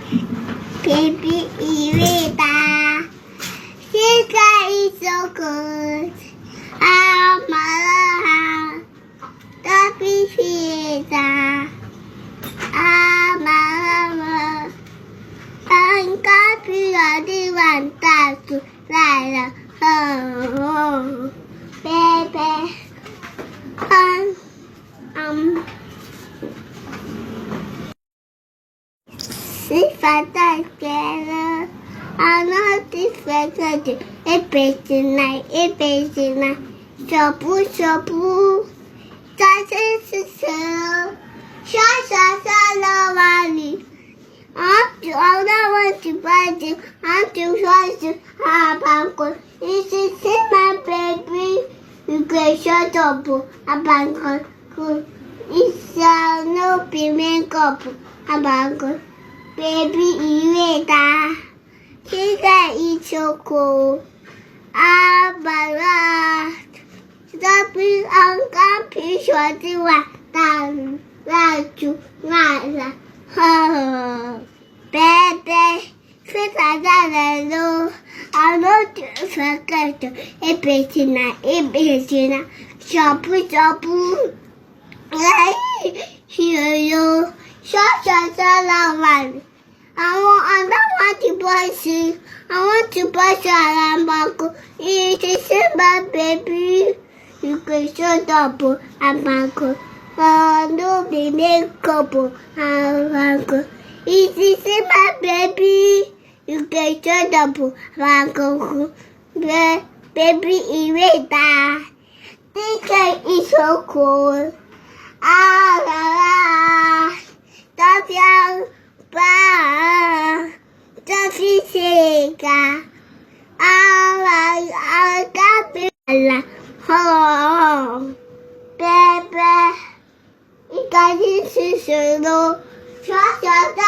皮皮一伟大，世界一首歌，啊嘛啦，大皮皮大，啊嘛啦，安嘎皮拉的碗大叔来了，贝贝，吃饭带给了，那的饭菜就一杯子奶，一杯子奶，小布小布，再吃吃吃，小小小的碗里，就熬到我去白酒，就说是棒棍，一起吃嘛 baby， 一个小豆腐棒棍，一小牛皮面糕布棒棍。Baby 一伟大，现在一首歌，啊嘛啦，大皮刚皮说的话，大蜡烛来了，贝贝是大大的路，我就分开着，一杯子奶，一杯子奶，小布小布，来有小小小老板。I want to buy shoes. I want to buy salamaco. It is my baby. You can shut up, Amaco. No, be makeup, Amaco. It is my baby. You can shut up, Amaco. Baby, Ireta. This is so cool. Ah, la, la. That's young. 爸，这是谁个？嘎比啦，贝贝，你赶紧吃水喽，小小的。